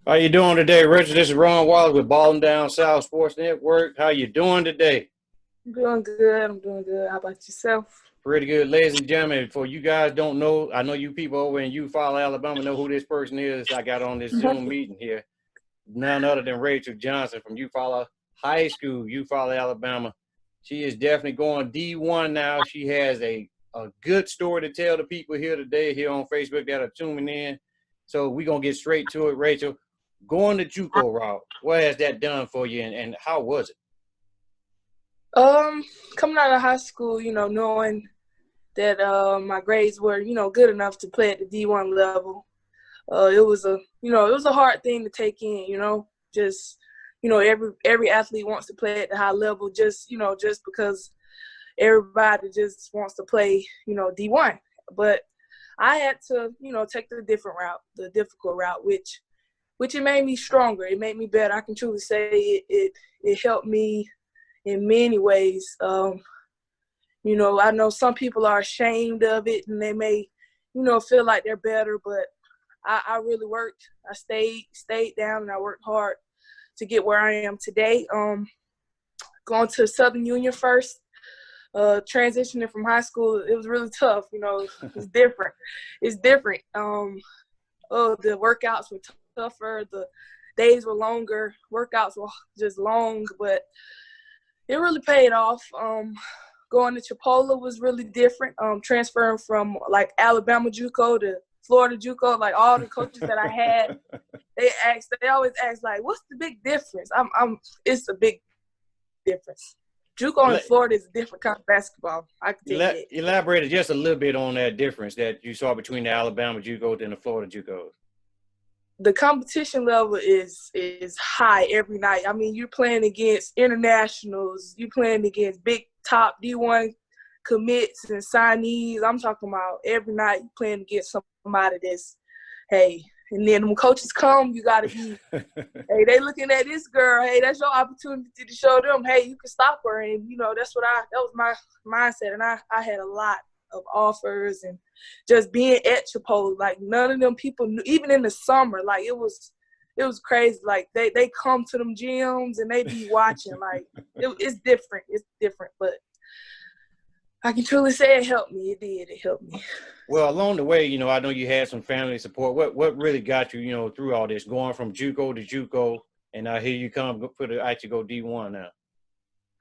How you doing today, Richard? This is Ron Wallace with Ballin Down South Sports Network. How you doing today? I'm doing good. I'm doing good. How about yourself? Pretty good, ladies and gentlemen. For you guys don't know, I know you people over in Eufala, Alabama know who this person is. I got on this Zoom meeting here. None other than Rachel Johnson from Eufala High School, Eufala, Alabama. She is definitely going D1 now. She has a good story to tell the people here today, here on Facebook that are tuning in. So we're going to get straight to it, Rachel. Going the JUCO route, what has that done for you, and how was it? Um, Coming out of high school, knowing that my grades were, good enough to play at the D1 level. It was a hard thing to take in, just, every athlete wants to play at the high level just because everybody just wants to play, D1. But I had to, take the different route, the difficult route, which it made me stronger. It made me better. I can truly say it helped me in many ways. I know some people are ashamed of it and they may, feel like they're better, but I really worked. I stayed down and I worked hard to get where I am today. Going to Southern Union first, transitioning from high school, it was really tough. It's different. It's different. The workouts were tougher. The days were longer. Workouts were just long, but it really paid off. Going to Chipola was really different. Transferring from like Alabama JUCO to Florida JUCO, like all the coaches that I had, they always ask like, "What's the big difference?" It's a big difference. JUCO in Florida is a different kind of basketball. I can tell you that. Elaborate just a little bit on that difference that you saw between the Alabama JUCO and the Florida JUCO. The competition level is high every night. I mean, you're playing against internationals. You're playing against big top D1 commits and signees. I'm talking about every night you're playing against somebody that's, hey, and then when coaches come, you got to be, hey, they looking at this girl. Hey, that's your opportunity to show them, hey, you can stop her. And, that was my mindset. And I had a lot of offers and just being at Chipotle, like none of them people knew, even in the summer, like it was crazy. Like they come to them gyms and they be watching. Like it's different, but I can truly say it helped me. It helped me. Well, along the way, I know you had some family support. What really got you, through all this, going from JUCO to JUCO, and now here you come for the actually go D1 now?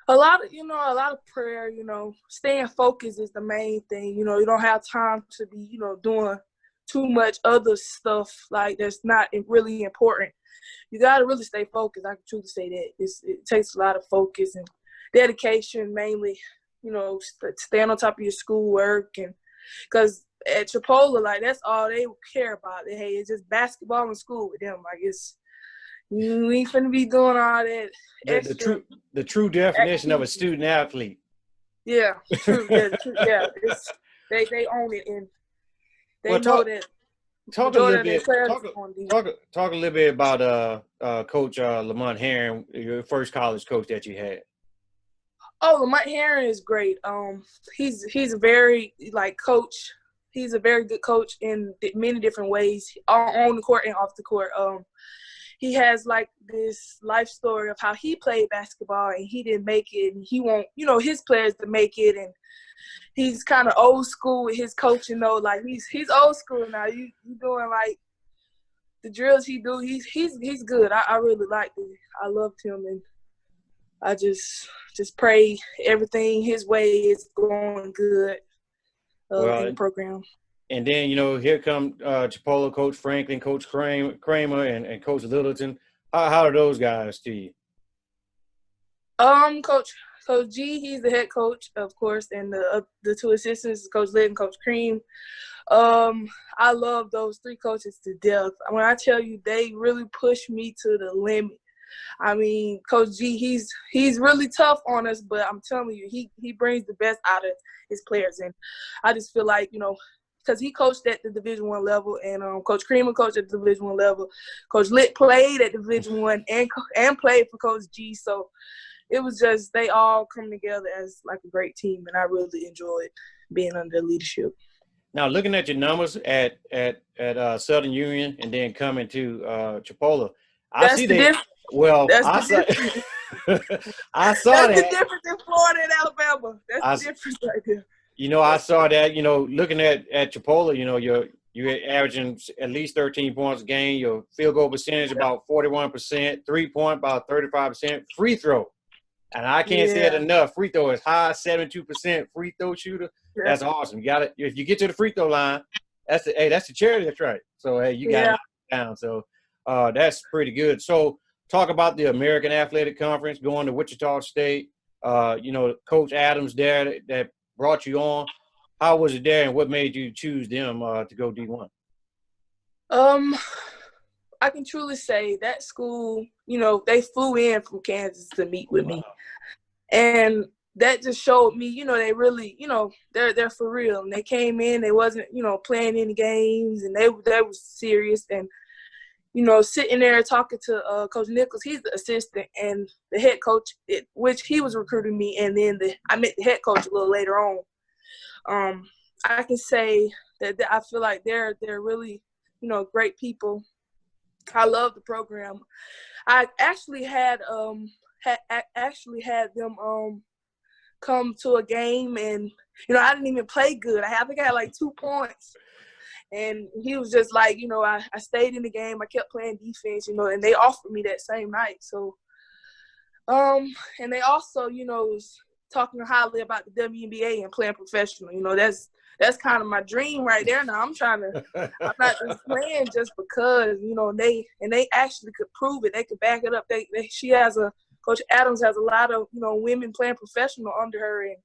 A lot of prayer, staying focused is the main thing. You don't have time to be, doing too much other stuff like that's not really important. You got to really stay focused. I can truly say that. It takes a lot of focus and dedication, mainly, staying on top of your schoolwork. And because at Chipola, like that's all they care about. Hey, it's just basketball and school with them. Like you ain't finna be doing all that extra. The true definition of a student athlete. Yeah, true. Yeah. They own it and they know that. Talk a little bit. Talk a little bit about Coach Lamont Herring, your first college coach that you had. Oh, Lamont Herring is great. He's a very coach. He's a very good coach in many different ways, on the court and off the court. He has like this life story of how he played basketball and he didn't make it, and he want his players to make it. And he's kind of old school with his coaching though. Like he's old school now. You doing like the drills he do. He's good. I really liked it. I loved him, and I just pray everything his way is going good in the program. And then, here come Chipola, Coach Franklin, Coach Kramer, and Coach Littleton. How are those guys to you? Coach G, he's the head coach, of course, and the two assistants, Coach Litt and Coach Cream. I love those three coaches to death. When I tell you, they really push me to the limit. I mean, Coach G, he's really tough on us, but I'm telling you, he brings the best out of his players. And I just feel like, because he coached at the Division I level, and Coach Creamer coached at the Division I level. Coach Litt played at Division I and played for Coach G. So it was just they all come together as like a great team, and I really enjoyed being under their leadership. Now, looking at your numbers at Southern Union and then coming to Chipola, I That's see the that. difference. Well, That's I the saw difference. I saw That's the that. difference in Florida and Alabama. That's I the difference right there. I saw that. Looking at Chipola, you're averaging at least 13 points a game. Your field goal percentage about 41%, 3-point about 35%, free throw. And I can't say it Yeah. enough. Free throw is high, 72% free throw shooter. Yeah. That's awesome. You got it. If you get to the free throw line, that's the charity right. So hey, you got to knock it down. So that's pretty good. So talk about the American Athletic Conference going to Wichita State. Coach Adams there that brought you on. How was it there, and what made you choose them to go D1? I can truly say that school, they flew in from Kansas to meet with me. And that just showed me, they really, they're for real. And they came in, they wasn't, playing any games, and they was serious. And, sitting there talking to Coach Nichols, he's the assistant, and the head coach, which he was recruiting me, and then I met the head coach a little later on. I can say that I feel like they're really, great people. I love the program. I actually had them come to a game, and I didn't even play good. I think I had like 2 points, and he was just like, I stayed in the game. I kept playing defense, and they offered me that same night. So, and they also, was talking highly about the WNBA and playing professional. That's kind of my dream right there. Now I'm not just playing just because, they actually could prove it. They could back it up. Coach Adams has a lot of, women playing professional under her, and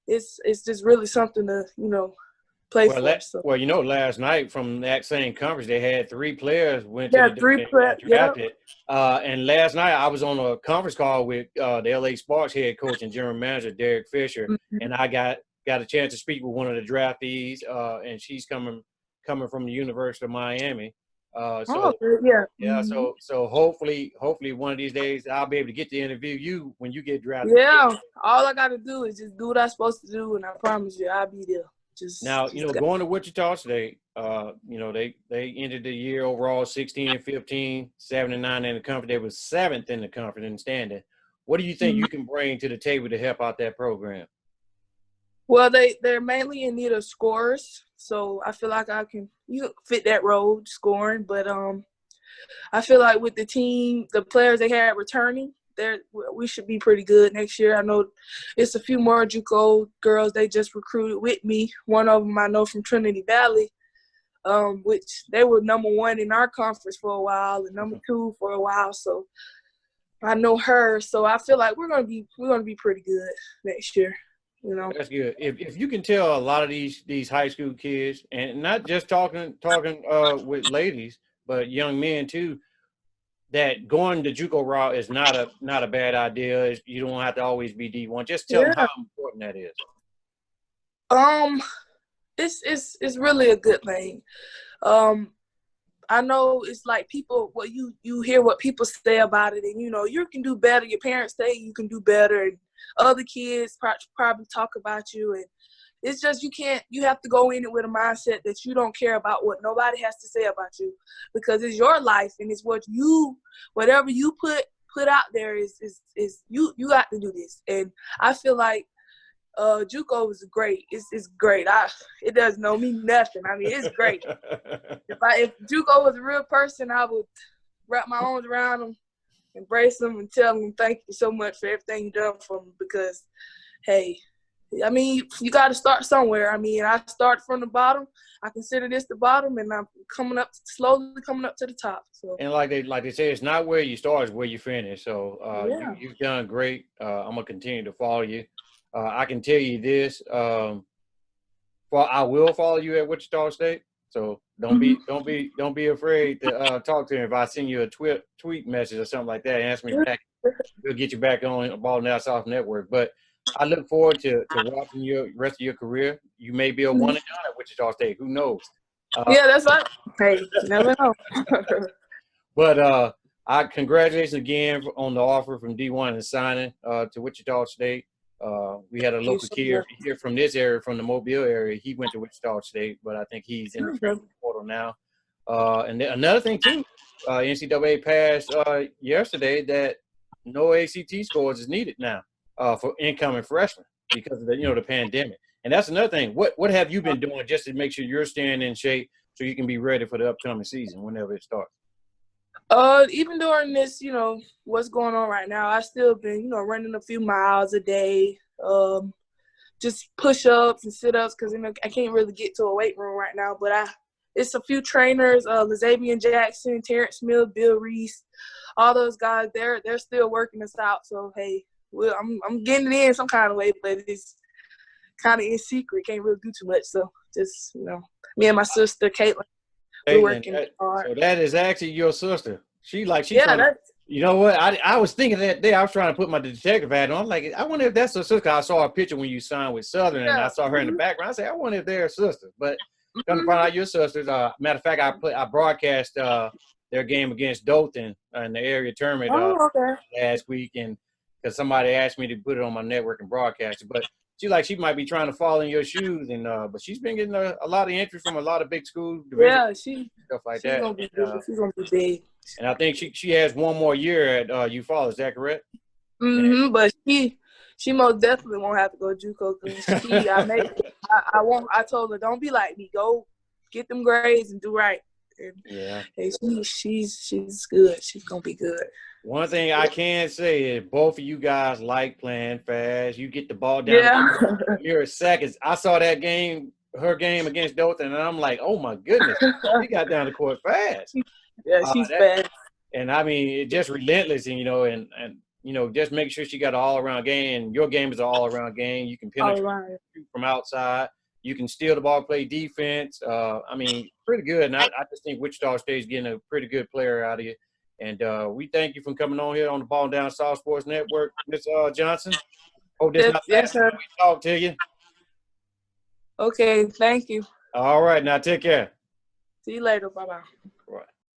it's just really something to, play for. So. Well, last night from that same conference, they had 3 players went to the 3 players drafted. And last night I was on a conference call with the LA Sparks head coach and general manager Derek Fisher, and I got a chance to speak with one of the draftees, and she's coming from the University of Miami. So hopefully one of these days I'll be able to get to interview you when you get drafted. Yeah, all I got to do is just do what I'm supposed to do, and I promise you I'll be there. Going to Wichita State, they ended the year overall 16-15, 7-9 in the conference. They were 7th in the conference in standing. What do you think you can bring to the table to help out that program? Well, they're mainly in need of scorers, so I feel like I can fit that role, scoring. But I feel like with the team, the players they had returning, we should be pretty good next year. I know it's a few more JUCO girls they just recruited with me. One of them I know from Trinity Valley, which they were number 1 in our conference for a while and number 2 for a while. So I know her. So I feel like we're gonna be pretty good next year. That's good. If you can tell a lot of these high school kids, and not just talking with ladies, but young men too, that going the JUCO route is not a bad idea. You don't have to always be D1. Just tell them how important that is. It's really a good thing. I know it's like people, you hear what people say about it, and you can do better. Your parents say you can do better, and other kids probably talk about you, and it's just you have to go in it with a mindset that you don't care about what nobody has to say about you, because it's your life, and it's whatever you put out there is you got to do this. And I feel like JUCO is great. It's great. It doesn't know me nothing. I mean, it's great. If JUCO was a real person, I would wrap my arms around them, embrace them, and tell them thank you so much for everything you done for me. Because, hey, I mean, you got to start somewhere. I mean, I started from the bottom. I consider this the bottom, and I'm slowly coming up to the top. So. And like they say, it's not where you start, it's where you finish. So you've done great. I'm gonna continue to follow you. I can tell you this. I will follow you at Wichita State. So don't be afraid to talk to him. If I send you a tweet message or something like that, answer me back. We'll get you back on Ballin Down South Network. But I look forward to watching your rest of your career. You may be a one and done at Wichita State. Who knows? That's right. Hey, you never know. But congratulations again on the offer from D1 and signing to Wichita State. We had a local kid here from this area, from the Mobile area. He went to Wichita State, but I think he's in the transfer portal now. And another thing too, NCAA passed yesterday that no ACT scores is needed now for incoming freshmen because of the pandemic. And that's another thing. What have you been doing just to make sure you're staying in shape so you can be ready for the upcoming season whenever it starts? Even during this, what's going on right now, I still been, running a few miles a day, just push-ups and sit-ups because, I can't really get to a weight room right now. But it's a few trainers, Lazavian Jackson, Terrence Smith, Bill Reese, all those guys, they're still working us out. So, hey, I'm getting it in some kind of way, but it's kind of in secret. Can't really do too much. So just, me and my sister, Caitlin, we're working hard. So that is actually your sister. She yeah, you know what? I was thinking that day. I was trying to put my detective hat on. I'm like, I wonder if that's her sister. I saw a picture when you signed with Southern, and I saw her in the background. I said, I wonder if they're sisters. But come to find out, your sisters. Matter of fact, I broadcast their game against Dothan in the area tournament last week, and because somebody asked me to put it on my network and broadcast it. But she might be trying to fall in your shoes, and but she's been getting a lot of interest from a lot of big schools. Yeah, stuff like she's that. Gonna be good. She's gonna be big. And I think she has one more year at Eufala. Is that correct? But she most definitely won't have to go JUCO because I told her, don't be like me. Go get them grades and do right. And, hey, she's good. She's gonna be good. One thing I can say is both of you guys like playing fast. You get the ball down here in seconds. I saw that game, her game against Dothan, and I'm like, oh my goodness, she got down the court fast. Yeah, she's fast. And I mean, it's just relentless, and just make sure she got an all-around game. And your game is an all-around game. You can penetrate from outside. You can steal the ball, play defense. Pretty good. And I just think Wichita State's getting a pretty good player out of you. And we thank you for coming on here on the Ballin Down South Sports Network, Ms. Johnson. Hope this not yes, sir. We talk to you. Okay, thank you. All right, now take care. See you later. Bye-bye.